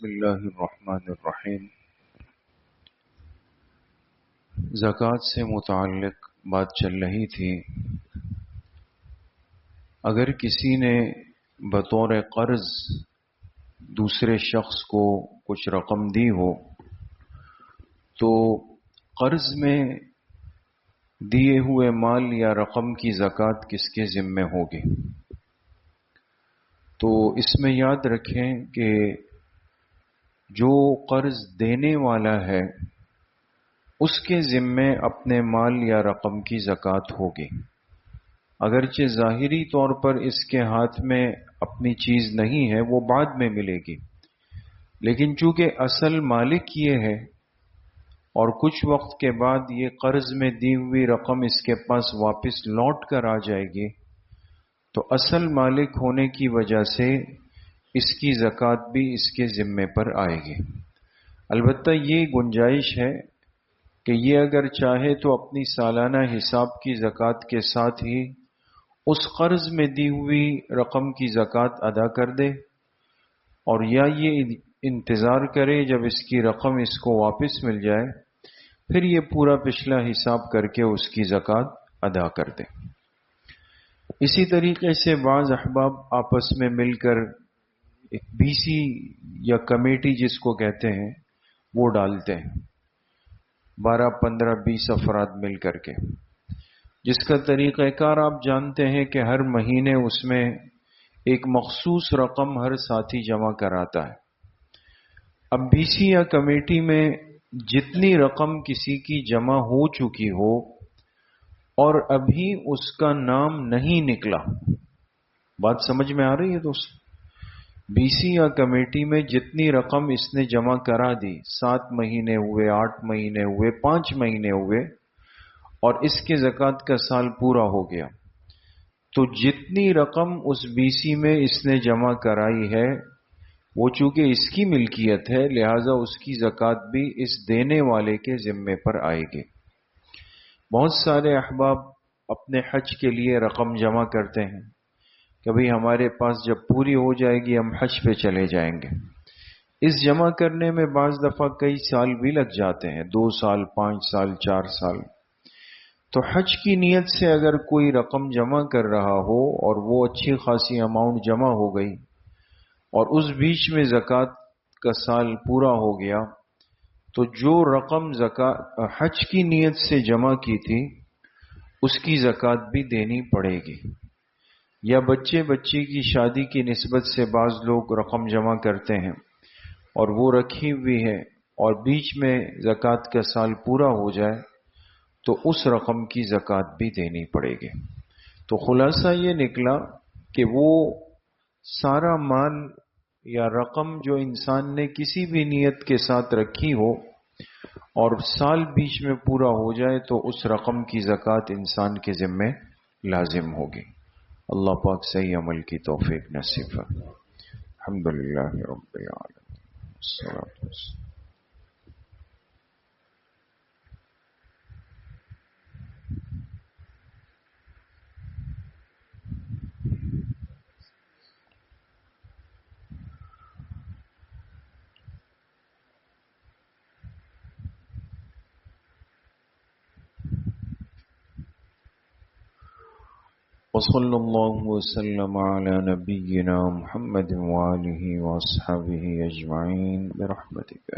بسم اللہ الرحمن الرحیم۔ زکوٰۃ سے متعلق بات چل رہی تھی۔ اگر کسی نے بطور قرض دوسرے شخص کو کچھ رقم دی ہو تو قرض میں دیے ہوئے مال یا رقم کی زکوٰۃ کس کے ذمے ہوگی؟ تو اس میں یاد رکھیں کہ جو قرض دینے والا ہے اس کے ذمے اپنے مال یا رقم کی زکوٰۃ ہوگی، اگرچہ ظاہری طور پر اس کے ہاتھ میں اپنی چیز نہیں ہے، وہ بعد میں ملے گی، لیکن چونکہ اصل مالک یہ ہے اور کچھ وقت کے بعد یہ قرض میں دی ہوئی رقم اس کے پاس واپس لوٹ کر آ جائے گی، تو اصل مالک ہونے کی وجہ سے اس کی زکوٰۃ بھی اس کے ذمے پر آئے گی۔ البتہ یہ گنجائش ہے کہ یہ اگر چاہے تو اپنی سالانہ حساب کی زکوٰۃ کے ساتھ ہی اس قرض میں دی ہوئی رقم کی زکوٰۃ ادا کر دے، اور یا یہ انتظار کرے جب اس کی رقم اس کو واپس مل جائے پھر یہ پورا پچھلا حساب کر کے اس کی زکوٰۃ ادا کر دے۔ اسی طریقے سے بعض احباب آپس میں مل کر ایک بیسی یا کمیٹی جس کو کہتے ہیں وہ ڈالتے ہیں، 12 15 20 افراد مل کر کے، جس کا طریقہ کار آپ جانتے ہیں کہ ہر مہینے اس میں ایک مخصوص رقم ہر ساتھی جمع کراتا ہے۔ اب بیسی یا کمیٹی میں جتنی رقم کسی کی جمع ہو چکی ہو اور ابھی اس کا نام نہیں نکلا، بات سمجھ میں آ رہی ہے دوست؟ بیسی یا کمیٹی میں جتنی رقم اس نے جمع کرا دی، 7 مہینے ہوئے، 8 مہینے ہوئے، 5 مہینے ہوئے، اور اس کے زکوٰۃ کا سال پورا ہو گیا، تو جتنی رقم اس بیسی میں اس نے جمع کرائی ہے وہ چونکہ اس کی ملکیت ہے، لہذا اس کی زکوٰۃ بھی اس دینے والے کے ذمے پر آئے گی۔ بہت سارے احباب اپنے حج کے لیے رقم جمع کرتے ہیں کہ بھئی ہمارے پاس جب پوری ہو جائے گی ہم حج پہ چلے جائیں گے۔ اس جمع کرنے میں بعض دفعہ کئی سال بھی لگ جاتے ہیں، 2 سال، 5 سال، 4 سال۔ تو حج کی نیت سے اگر کوئی رقم جمع کر رہا ہو اور وہ اچھی خاصی اماؤنٹ جمع ہو گئی اور اس بیچ میں زکوٰۃ کا سال پورا ہو گیا، تو جو رقم حج کی نیت سے جمع کی تھی اس کی زکوٰۃ بھی دینی پڑے گی۔ یا بچے کی شادی کی نسبت سے بعض لوگ رقم جمع کرتے ہیں اور وہ رکھی ہوئی ہے اور بیچ میں زکوٰۃ کا سال پورا ہو جائے تو اس رقم کی زکوٰۃ بھی دینی پڑے گی۔ تو خلاصہ یہ نکلا کہ وہ سارا مال یا رقم جو انسان نے کسی بھی نیت کے ساتھ رکھی ہو اور سال بیچ میں پورا ہو جائے تو اس رقم کی زکوٰۃ انسان کے ذمے لازم ہوگی۔ اللہ پاک صحیح عمل کی توفیق نصیب فرمائے۔ الحمدللہ رب العالمین، الصلاۃ والسلام۔ وصلی اللہ وسلم علی نبینا محمد وآلہ واصحابہ اجمعین برحمتک۔